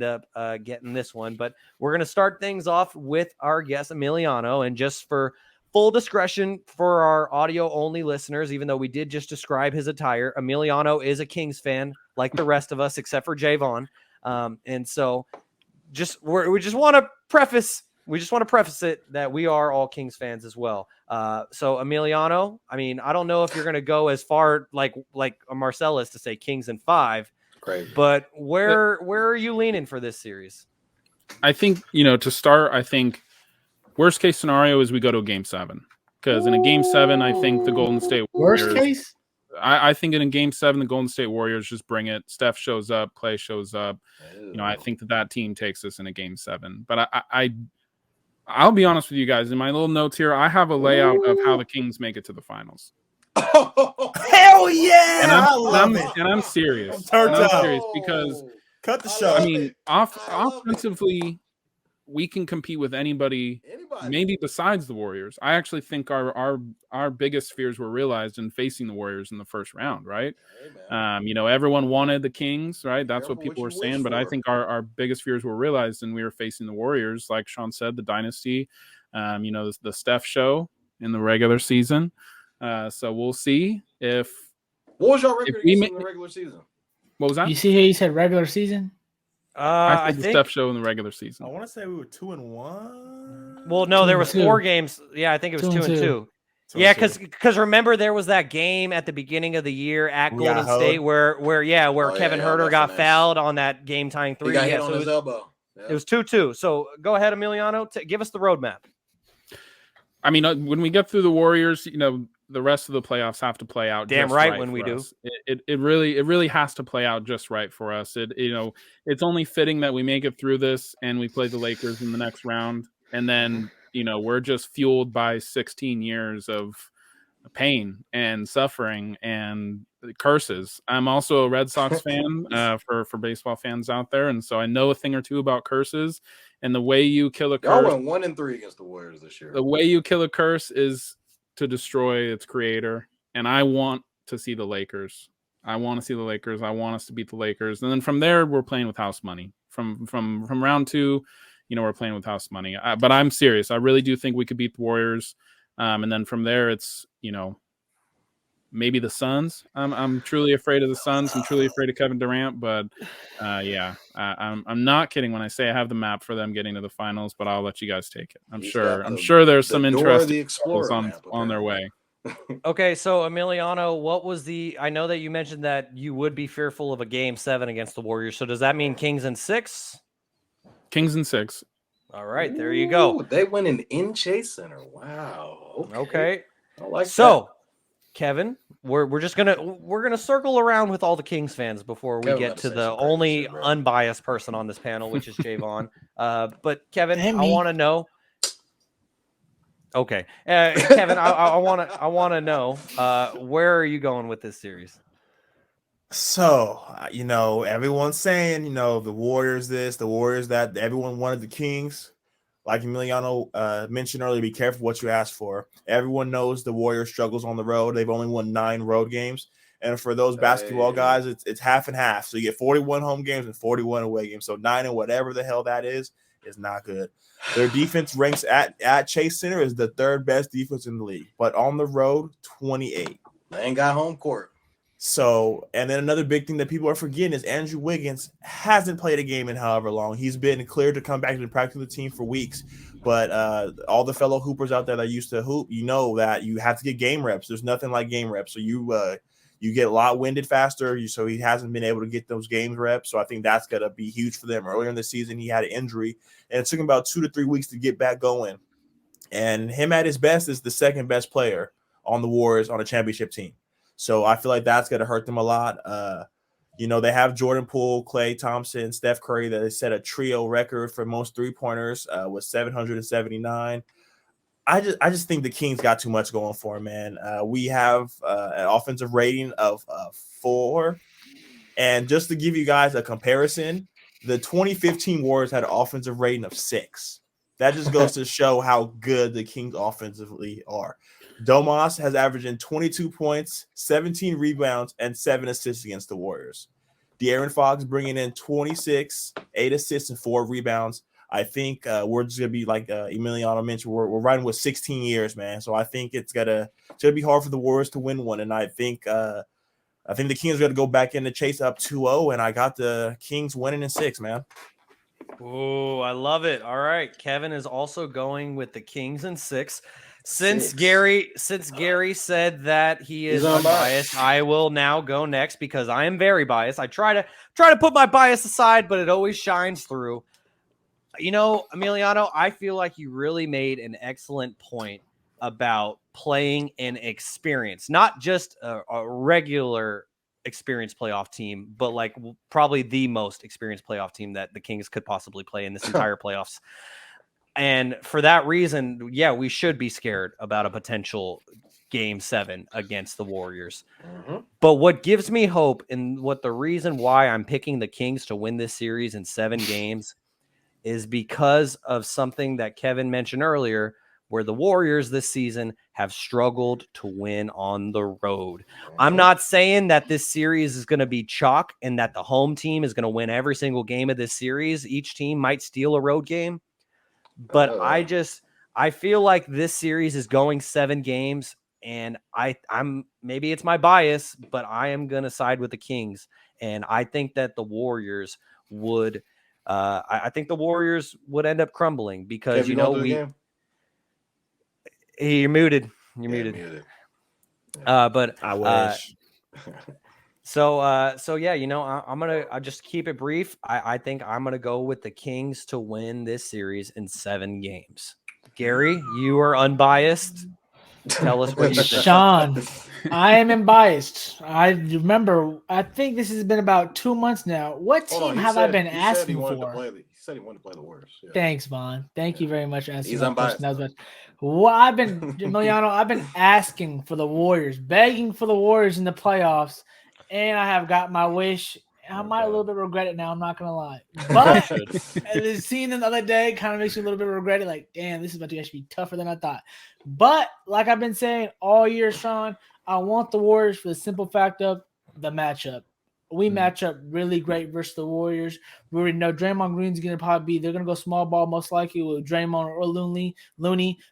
up getting this one. But we're going to start things off with our guest, Emiliano. And just for full discretion for our audio-only listeners, even though we did just describe his attire, Emiliano is a Kings fan, like the rest of us, except for Jaevon. And so we just want to preface it that we are all Kings fans as well. So Emiliano, I mean, I don't know if you're going to go as far like Marcellus to say Kings in 5, Great. but where are you leaning for this series? I think, to start, I think worst case scenario is we go to a game 7, because in a game 7, I think the Golden State Warriors, Worst case? I think in a game 7, the Golden State Warriors just bring it. Steph shows up, Clay shows up. I think that team takes us in a game 7. But I'll be honest with you guys. In my little notes here, I have a layout of how the Kings make it to the finals. Hell yeah! And I'm serious. I'm serious because cut the show. I mean, offensively, we can compete with anybody, maybe besides the Warriors. I actually think our biggest fears were realized in facing the Warriors in the first round, right? Hey, everyone wanted the Kings, right? That's what people were saying, but I think our biggest fears were realized, and we were facing the Warriors, like Shaun said, the dynasty, the Steph show in the regular season. So we'll see if. What was your record in the regular season? What was that? You see how you said regular season? I think the Steph show in the regular season. I want to say we were 2-1. Well, no, there was 4 games. Yeah, I think it was 2-2. Yeah, because remember there was that game at the beginning of the year at Golden State where Kevin Huerter got fouled on that game tying 3. He got hit on his elbow. Yeah. It was 2-2. So go ahead, Emiliano, give us the roadmap. I mean, when we get through the Warriors, the rest of the playoffs have to play out. Damn right when we do. It really has to play out just right for us. It's only fitting that we make it through this and we play the Lakers in the next round, and then we're just fueled by 16 years of pain and suffering and curses. I'm also a Red Sox fan for baseball fans out there, and so I know a thing or two about curses. And the way you kill a curse, y'all went 1-3 against the Warriors this year. The way you kill a curse is to destroy its creator. And I want to see the Lakers. I want to see the Lakers. I want us to beat the Lakers. And then from there, we're playing with house money. From round 2, we're playing with house money. But I'm serious. I really do think we could beat the Warriors. And then from there, it's, maybe the Suns. I'm truly afraid of the Suns. I'm truly afraid of Kevin Durant. But I'm not kidding when I say I have the map for them getting to the finals. But I'll let you guys take it. I'm sure there's some interesting on their way. Okay, so Emiliano, what was I know that you mentioned that you would be fearful of a game 7 against the Warriors. So does that mean Kings in 6? Kings in 6. All right, there you go. They went in Chase Center. Wow. Okay. I like that. Kevin, we're gonna circle around with all the Kings fans before we get to the only unbiased person on this panel, which is Jaevon. But Kevin, I want to know. Okay, Kevin, I want to know where are you going with this series? So everyone's saying the Warriors this, the Warriors that. Everyone wanted the Kings. Like Emiliano mentioned earlier, be careful what you ask for. Everyone knows the Warriors struggles on the road. They've only won 9 road games. And for those basketball guys, it's half and half. So you get 41 home games and 41 away games. So 9 and whatever the hell that is not good. Their defense ranks at Chase Center is the 3rd best defense in the league. But on the road, 28. They ain't got home court. So, and then another big thing that people are forgetting is Andrew Wiggins hasn't played a game in however long. He's been cleared to come back to practice with the team for weeks. But all the fellow hoopers out there that used to hoop, that you have to get game reps. There's nothing like game reps. So you get a lot winded faster. So he hasn't been able to get those game reps. So I think that's going to be huge for them. Earlier in the season, he had an injury, and it took him about 2 to 3 weeks to get back going. And him at his best is the 2nd best player on the Warriors on a championship team. So I feel like that's going to hurt them a lot. They have Jordan Poole, Klay Thompson, Steph Curry that they set a trio record for most 3-pointers with 779. I just think the Kings got too much going for them, man. We have an offensive rating of 4. And just to give you guys a comparison, the 2015 Warriors had an offensive rating of 6. That just goes to show how good the Kings offensively are. Domas has averaged in 22 points, 17 rebounds, and 7 assists against the Warriors. De'Aaron Fox bringing in 26, 8 assists, and 4 rebounds. I think we're just gonna be like Emiliano mentioned. We're riding with 16 years, man. So I think it's gonna be hard for the Warriors to win one. And I think the Kings are gonna go back in the chase up 2-0, and I got the Kings winning in 6, man. Oh, I love it. All right. Kevin is also going with the Kings in 6. Since 6. Garry said that he is He's unbiased, unbiased. I will now go next because I am very biased. I try to put my bias aside, but it always shines through. You know, Emiliano, I feel like you really made an excellent point about playing an experience, not just a regular experienced playoff team, but like probably the most experienced playoff team that the Kings could possibly play in this entire playoffs. And for that reason, yeah, we should be scared about a potential Game 7 against the Warriors. Mm-hmm. But what gives me hope and what the reason why I'm picking the Kings to win this series in 7 games is because of something that Kevin mentioned earlier, where the Warriors this season have struggled to win on the road. I'm not saying that this series is going to be chalk and that the home team is going to win every single game of this series. Each team might steal a road game. But I feel like this series is going 7 games, and I'm maybe it's my bias, but I am going to side with the Kings, and I think that the Warriors would I think the Warriors would end up crumbling because Kev, you're muted. You're Yeah, muted. But I wish. So yeah, I'll just keep it brief. I think I'm gonna go with the Kings to win this series in 7 games. Garry, you are unbiased. Tell us what you think. Shaun, I am unbiased. I remember, I think this has been about 2 months now. What team have I been asking for? He said he wanted to play the Warriors. Yeah. Thanks, Vaughn. Thank you very much for asking He's that unbiased. question. Well, Emiliano, I've been asking for the Warriors, begging for the Warriors in the playoffs, and I have got my wish. I might a little bit regret it now. I'm not gonna lie, but seeing them the other day kind of makes me a little bit regret it. Like, damn, this is about to actually be tougher than I thought. But like I've been saying all year, Shaun, I want the Warriors for the simple fact of the matchup. We match up really great versus the Warriors. We already know Draymond Green's going to probably they're going to go small ball most likely with Draymond or Looney.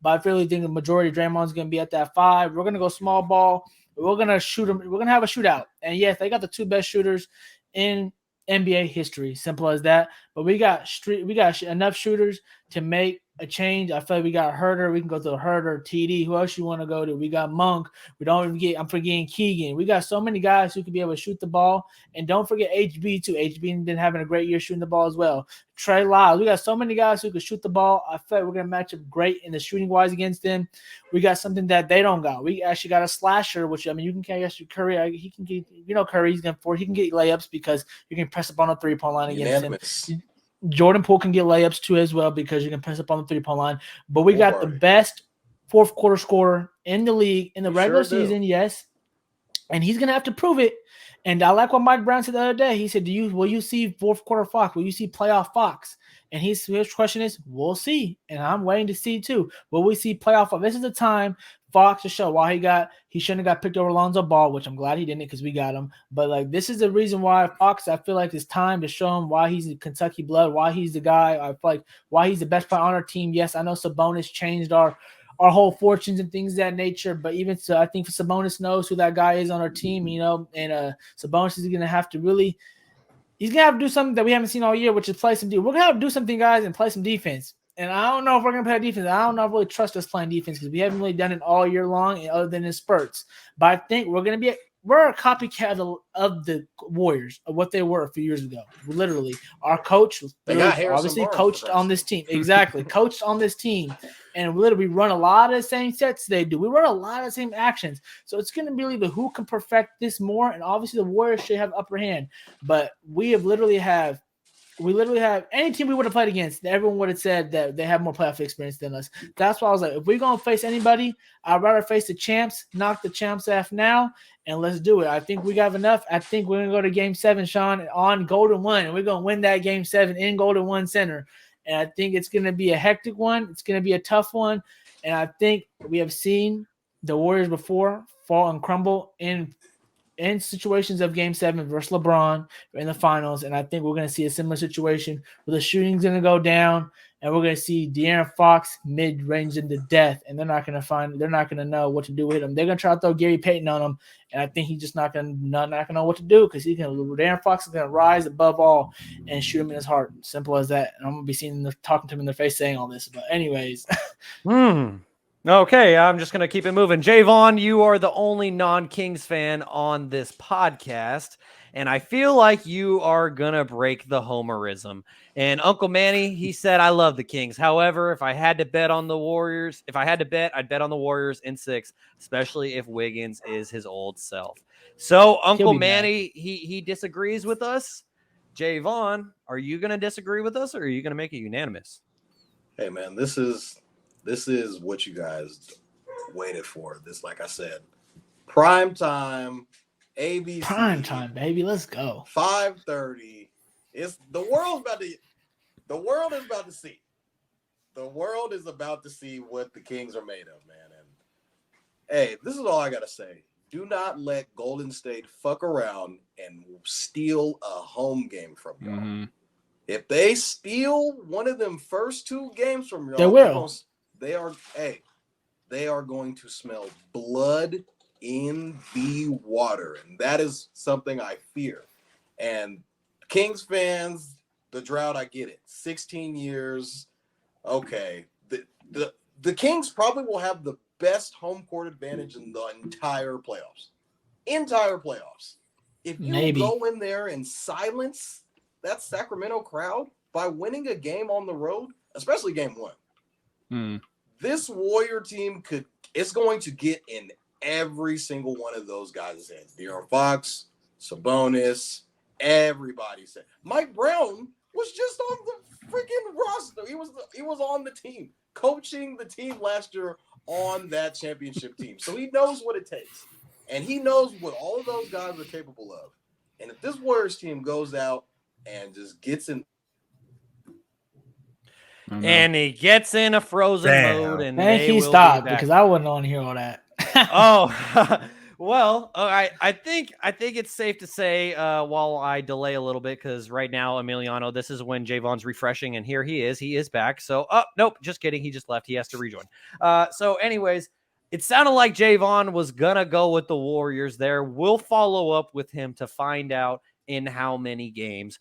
But I really think the majority of Draymond's going to be at that 5. We're going to go small ball. We're going to shoot them. We're going to have a shootout. And yes, they got the 2 best shooters in NBA history. Simple as that. But we got enough shooters to make a change. I feel like we got Herder. We can go to Herder, TD. Who else you want to go to? We got Monk. I'm forgetting Keegan. We got so many guys who could be able to shoot the ball. And don't forget HB too. HB been having a great year shooting the ball as well. Trey Lyles. We got so many guys who can shoot the ball. I feel like we're gonna match up great in the shooting wise against them. We got something that they don't got. We actually got a slasher, which you can catch Curry. He can get Curry. He can get layups because you can press up on a 3-point line against him. Jordan Poole can get layups too as well because you can press up on the 3-point line. But we got the best fourth quarter scorer in the league in the regular season, yes. And he's gonna have to prove it. And I like what Mike Brown said the other day. He said, will you see fourth quarter Fox? Will you see playoff Fox? And his question is, we'll see. And I'm waiting to see too. Will we see playoff Fox? This is the time Fox to show why he shouldn't have got picked over Lonzo Ball, which I'm glad he didn't because we got him. But this is the reason why Fox, I feel like it's time to show him why he's the Kentucky blood, why he's the guy. I feel like why he's the best player on our team. Yes, I know Sabonis changed our whole fortunes and things of that nature. But even so, I think Sabonis knows who that guy is on our team, and Sabonis is going to have to really – he's going to have to do something that we haven't seen all year, which is play some defense. We're going to have to do something, guys, and play some defense. And I don't know if we're going to play defense. I don't know if I really trust us playing defense because we haven't really done it all year long other than in spurts. But I think we're going to be – we're a copycat of the Warriors, of what they were a few years ago. Literally. Our coach obviously coached on this team. Exactly. Coached on this team. And literally we run a lot of the same sets they do. We run a lot of the same actions. So it's going to be really who can perfect this more. And obviously the Warriors should have upper hand. But we literally have any team we would have played against, everyone would have said that they have more playoff experience than us. That's why I was like, if we're going to face anybody, I'd rather face the champs, knock the champs off now, and let's do it. I think we got enough. I think we're going to go to Game 7, Shaun, on Golden 1, and we're going to win that Game 7 in Golden 1 Center. And I think it's going to be a hectic one. It's going to be a tough one. And I think we have seen the Warriors before fall and crumble in in situations of Game 7 versus LeBron in the finals, and I think we're going to see a similar situation where the shooting's going to go down, and we're going to see De'Aaron Fox mid-range into death, and they're not going to know what to do with him. They're going to try to throw Gary Payton on him, and I think he's just not going to know what to do because De'Aaron Fox is going to rise above all and shoot him in his heart. Simple as that. And I'm going to be seeing them talking to him in their face saying all this. But anyways. Okay, I'm just going to keep it moving. Jaevon, you are the only non-Kings fan on this podcast, and I feel like you are going to break the homerism. And Uncle Manny, he said, I love the Kings. However, if I had to bet on the Warriors, I'd bet on the Warriors in 6, especially if Wiggins is his old self. So Uncle Manny, he disagrees with us. Jaevon, are you going to disagree with us, or are you going to make it unanimous? Hey, man, this is what you guys waited for. This, like I said, prime time, ABC. Prime time, baby. Let's go. 5:30. The world is about to see. The world is about to see what the Kings are made of, man. And hey, this is all I gotta say. Do not let Golden State fuck around and steal a home game from y'all. Mm-hmm. If they steal one of them first 2 games from y'all, they will. They are going to smell blood in the water, and that is something I fear. And Kings fans, the drought, I get it. 16 years, okay. The Kings probably will have the best home court advantage in the entire playoffs. If you go in there and silence that Sacramento crowd by winning a game on the road, especially game 1. This Warrior team it's going to get in every single one of those guys' heads. De'Aaron Fox, Sabonis, everybody said. Mike Brown was just on the freaking roster. He was on the team, coaching the team last year on that championship team. So he knows what it takes. And he knows what all of those guys are capable of. And if this Warriors team goes out and just gets in, and he gets in a frozen mode, and thank you, stop, because I wouldn't want to hear all that. Well, all right. I think it's safe to say, while I delay a little bit, because right now, Emiliano, this is when Jaevon's refreshing, and here he is back. So, nope, just kidding. He just left. He has to rejoin. So anyways, it sounded like Jaevon was gonna go with the Warriors there. We'll follow up with him to find out in how many games.